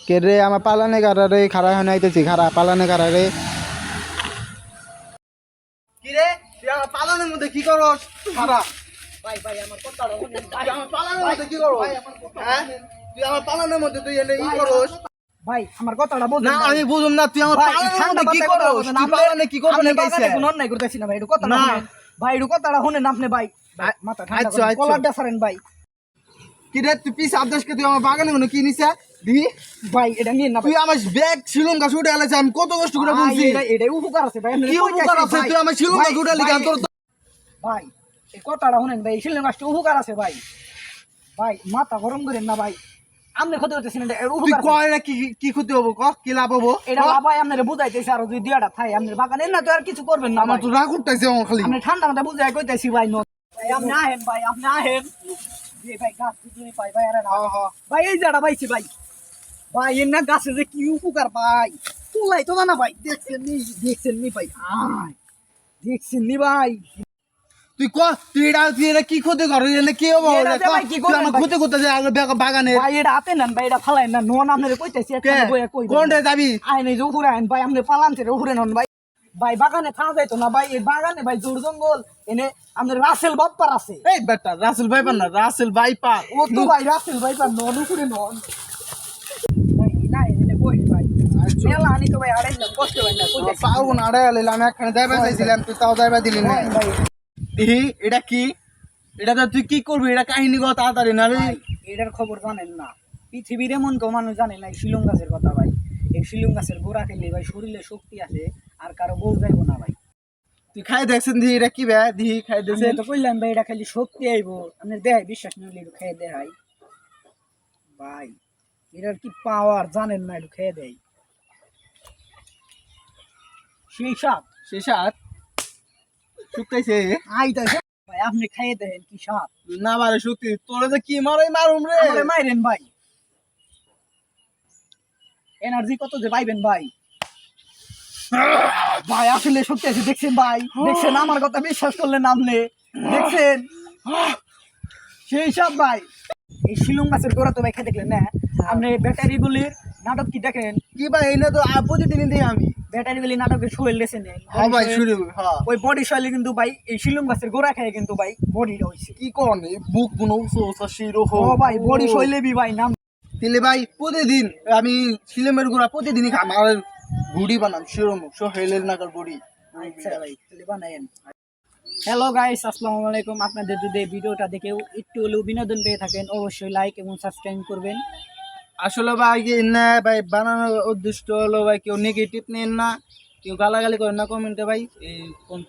কে রে আমার পালানে কারা রে খারা হয় নাইতেছি খারা পালানে কারা রে কি রে তুই আমার পালনের মধ্যে কি করস খারাপ ভাই ভাই আমার কথাটা শুনেন ভাই তুই আমার পালনের মধ্যে কি করস হ্যাঁ তুই আমার পালনের মধ্যে তুই এনে ই করস ভাই আমার কথাটা না বুঝেন আমি বুঝুম না তুই আমার ভাই পালনের মধ্যে কি ঠান্ডা করস তুই পালনে কি করবি না গাইছে কোন অন্যায় করতেছি না ভাই একটু কথাটা না। শুনেন ভাই একটু কথাটা শুনেন আপনি ভাই মাথা ঠান্ডা আচ্ছা, করেন আচ্ছা। কলারটা ছাড়েন ভাই কি রে তুই পিস আদেশকে তুই আমার বাগানে কোনো কি নিছে দি ভাই এটা নিয়ে না তুই আমার ব্যাগ শিলং গাছ উঠে আলাইছে আমি কত কষ্ট করে বলছি এটা উপকার আছে ভাই কি উপকার আছে তুই আমার শিলং গাছ উঠে আলি তোর ভাই এই কথাটা শুনেন ভাই শিলিং গাছটা উপকার আছে ভাই ভাই মাথা গরম করেন না ভাই আপনি ক্ষতি করতেছেন এটা এর তুই উপকার আছে। কয় না কি কি ক্ষতি হবো ক কি লাভ হবো এটা ভাই আপনারা বুঝাইতেছে আর দুই দিয়াটা থাই আপনার বাগানে না তো আর কিছু করবেন না আমার ভাই তো রাগ উঠতেছে আমার খালি আপনি ঠান্ডা মাথা বুঝাই কইতেছি ভাই ভাই আপনি আহেন ভাই আপনি আহেন ভাই গাছ দুই পাই ভাই আরে না ভাই এই জায়গাটা পাইছি ভাই ভাই এর না গাছে যে কি উপকার ভাই তুলাই তো না ভাই দেখছেন নি ভাই আয় দেখছেন নি ভাই তুই ক তুই এটা কি ক্ষতি করছিস এনে কি হবো এটা যে ভাই কি তুই করবেন আমার ভাই? ক্ষতি করতে যায় আমার বাগানে ভাই এটা হাতে নেন ভাই এটা ফালাই না নোন আপনারে কইতেছি কে একটা বইয়া কই কোনটা যাবি আইন এই যে উপরে আইন ভাই আপনি পালানতে উপরে নন ভাই ভাই বাগানে থাকা যাইতো না ভাই এই বাগানে ভাই জোর জঙ্গল এনে আমাদের রাসেল বাপ্পার আছে এই বেটা রাসেল ভাইপার না রাসেল ভাইপার ও তো ভাই রাসেল ভাই পার নন উপরে নন ভাই না এনে কই ভাই মেলা আনি তো ভাই আড়াই না কষ্ট ভাই না কইতেছি পারবো না আড়াই আলে আমি একখানে যাইবা চাইছিলাম তুই তাও যাইবা দিলি না ভাই ভাই দিহি এটা কি এটা তো তুই কি করবি এটা কাহিনী কত তাড়াতাড়ি না রে ভাই, এটার খবর জানেন না পৃথিবীর এমন কেউ মানুষ জানে না এই শিলং গাছের কথা ভাই এই শিলং গাছের গোড়া খেলে ভাই শরীরে শক্তি আছে আর কারো বউ যাইবো না ভাই তুই খাই দেখছেন দিহি এটা কি বে দিহি খাই আমি দেখছেন তো কইলাম ভাই এটা খালি শক্তি আইবো আপনার দেহাই বিশ্বাস নিলে একটু খেয়ে দেখাই ভাই এটার কি পাওয়ার জানেন না একটু খেয়ে দেয় সেই সাপ সে সাত শুকাইছে আইতাছে ভাই আপনি খাইয়ে দেন কি সাপ না বারে সত্যি তোরা যে কি মারাই মারুম রে আমারে মাইরেন ভাই এনার্জি কত যে পাইবেন ভাই ভাই আসলে সত্যি আছে দেখছেন ভাই দেখছেন আমার কথা বিশ্বাস করলেন আপনি দেখছেন সেই সব ভাই এই শিলং গাছের গোড়া তো ভাই খেয়ে দেখলেন না আপনি ব্যাটারি গুলির নাটক কি দেখেন কি ভাই এনে তো প্রতিদিনই দিই আমি ব্যাটারি গুলি নাটকের শোয়েল লেসেন হ্যাঁ ভাই শুরু হ্যাঁ ওই বডি শৈলী কিন্তু ভাই এই শিলং গাছের গোড়া খেয়ে কিন্তু ভাই বডিটা হয়েছে কি কোন বুক বুনো উসো শিরো ও ভাই বডি শৈলেবি ভাই নাম দিলে ভাই প্রতিদিন আমি সিলেমের গুড়া প্রতিদিনই খাম আর গুড়ি বানাম শিরোম সোহেলের নাকার গুড়ি আচ্ছা ভাই তাহলে বানায়েন হ্যালো গাইস আসসালামু আলাইকুম আপনাদের যদি এই ভিডিওটা দেখেও একটু হলেও বিনোদন পেয়ে থাকেন অবশ্যই লাইক এবং সাবস্ক্রাইব করবেন আসলে ভাই না ভাই বানানোর উদ্দেশ্য হলো ভাই কেউ নেগেটিভ নেন না কেউ গালাগালি করেন না কমেন্টে ভাই এই কোন